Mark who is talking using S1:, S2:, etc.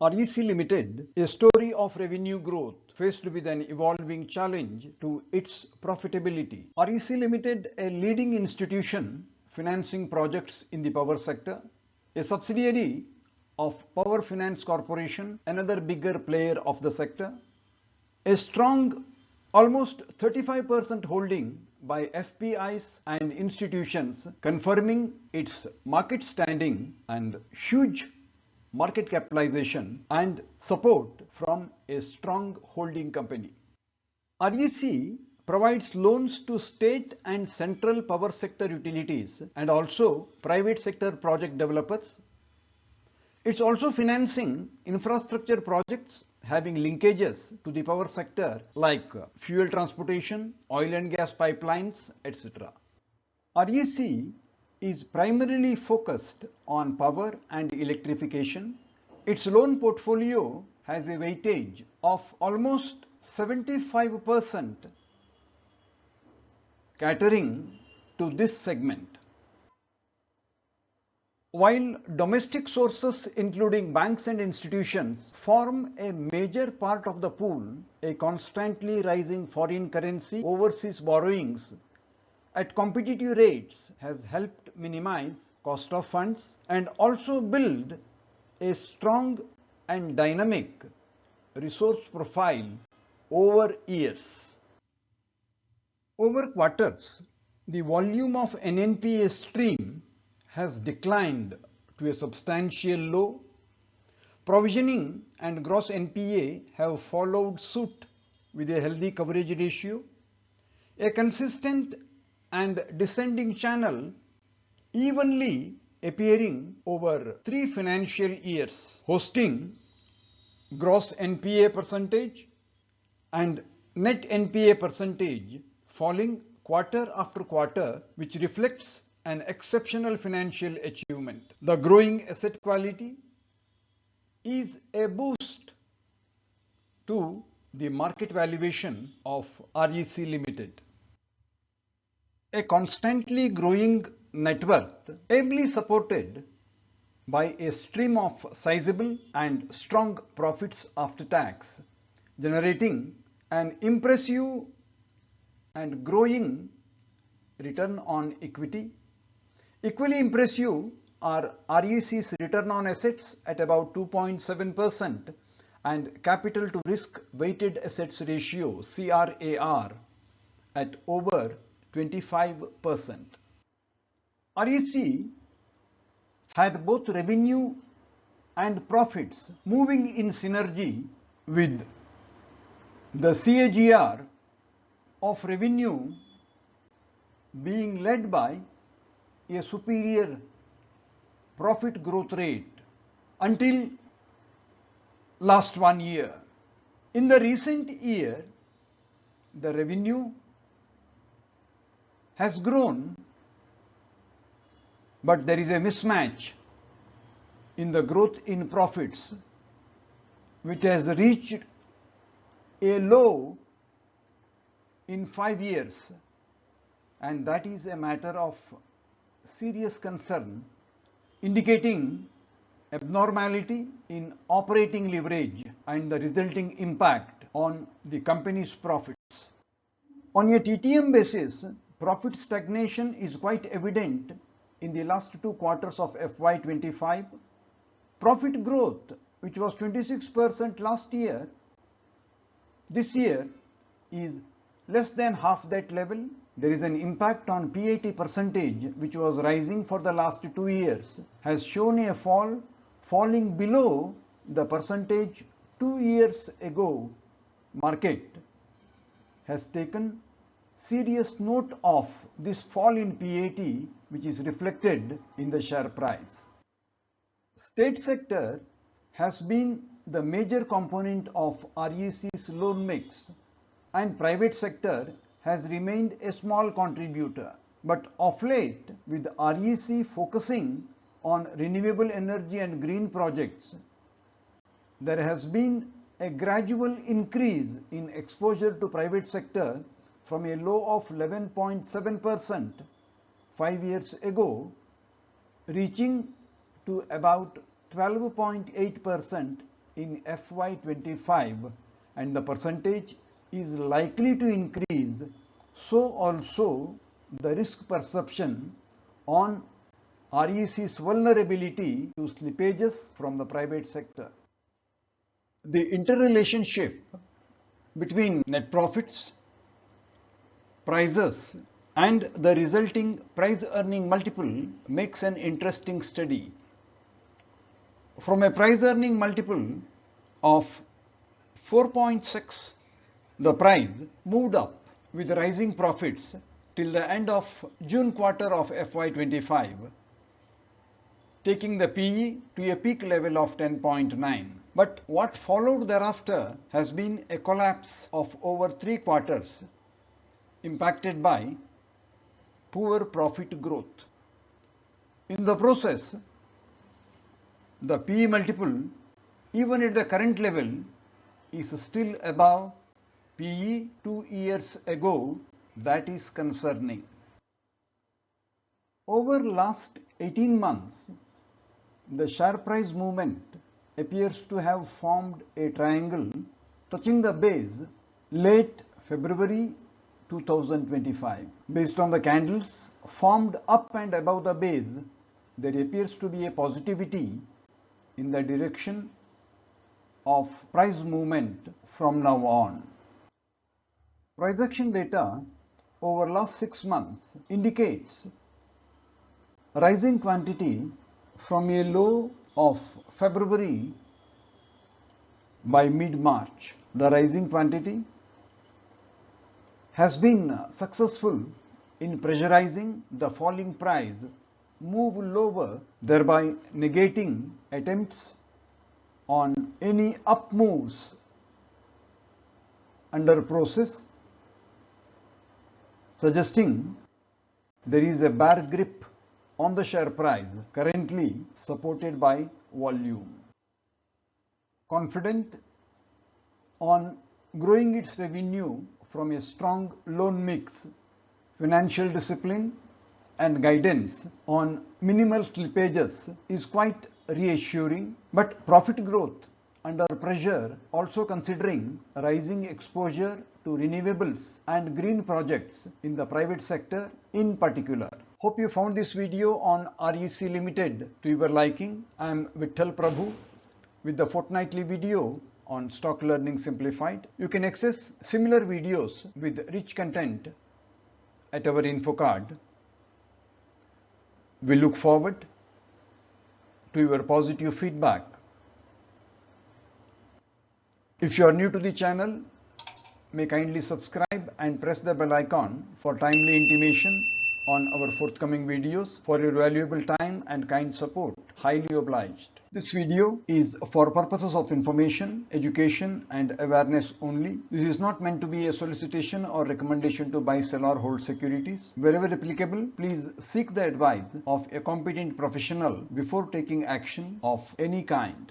S1: REC Limited, a story of revenue growth faced with an evolving challenge to its profitability. REC Limited, a leading institution financing projects in the power sector, a subsidiary of Power Finance Corporation, another bigger player of the sector, a strong almost 35% holding by FPIs and institutions, confirming its market standing and huge market capitalization and support from a strong holding company. REC provides loans to state and central power sector utilities and also private sector project developers. It's also financing infrastructure projects having linkages to the power sector like fuel transportation, oil and gas pipelines, etc. REC is primarily focused on power and electrification. Its loan portfolio has a weightage of almost 75% catering to this segment. While domestic sources including banks and institutions form a major part of the pool, a constantly rising foreign currency overseas borrowings at competitive rates has helped minimize cost of funds and also build a strong and dynamic resource profile over years. Over quarters, the volume of NNPA stream has declined to a substantial low. Provisioning and gross NPA have followed suit with a healthy coverage ratio. A consistent and descending channel evenly appearing over 3 financial years, hosting gross NPA percentage and net NPA percentage falling quarter after quarter, which reflects an exceptional financial achievement. The growing asset quality is a boost to the market valuation of REC Limited. A constantly growing net worth, ably supported by a stream of sizable and strong profits after tax, generating an impressive and growing return on equity. Equally impressive are REC's return on assets at about 2.7% and capital to risk weighted assets ratio CRAR at over 25%. REC had both revenue and profits moving in synergy, with the CAGR of revenue being led by a superior profit growth rate until last 1 year. In the recent year, the revenue has grown, but there is a mismatch in the growth in profits, which has reached a low in 5 years, and that is a matter of serious concern, indicating abnormality in operating leverage and the resulting impact on the company's profits. On a TTM basis, profit stagnation is quite evident in the last 2 quarters of FY25. Profit growth, which was 26% last year, this year is less than half that level. There is an impact on PAT percentage, which was rising for the last 2 years, has shown a falling below the percentage 2 years ago. Market has taken serious note of this fall in PAT, which is reflected in the share price. State sector has been the major component of REC's loan mix, and private sector has remained a small contributor. But of late, with REC focusing on renewable energy and green projects, there has been a gradual increase in exposure to private sector from a low of 11.7% 5 years ago, reaching to about 12.8% in FY25 and the percentage is likely to increase, so also the risk perception on REC's vulnerability to slippages from the private sector. The interrelationship between net profits, prices, and the resulting price earning multiple makes an interesting study. From a price earning multiple of 4.6, the price moved up with rising profits till the end of June quarter of FY25, taking the PE to a peak level of 10.9. But what followed thereafter has been a collapse of over 3 quarters, impacted by poor profit growth. In the process, the PE multiple, even at the current level, is still above PE 2 years ago. That is concerning. Over last 18 months, the share price movement appears to have formed a triangle touching the base late February 2025. Based on the candles formed up and above the base, there appears to be a positivity in the direction of price movement from now on. Price action data over last 6 months indicates rising quantity from a low of February by mid-March. The rising quantity has been successful in pressurizing the falling price move lower, thereby negating attempts on any up moves under process, suggesting there is a bear grip on the share price currently supported by volume. Confident on growing its revenue from a strong loan mix, financial discipline and guidance on minimal slippages is quite reassuring, but profit growth under pressure, also considering rising exposure to renewables and green projects in the private sector in particular. Hope you found this video on REC Limited to your liking. I am Vittal Prabhu with the fortnightly video on Stock Learning Simplified. You can access similar videos with rich content at our info card. We look forward to your positive feedback. If you are new to the channel, may kindly subscribe and press the bell icon for timely intimation on our forthcoming videos. For your valuable time and kind support, highly obliged. This video is for purposes of information, education and awareness only. This is not meant to be a solicitation or recommendation to buy, sell or hold securities. Wherever applicable, please seek the advice of a competent professional before taking action of any kind.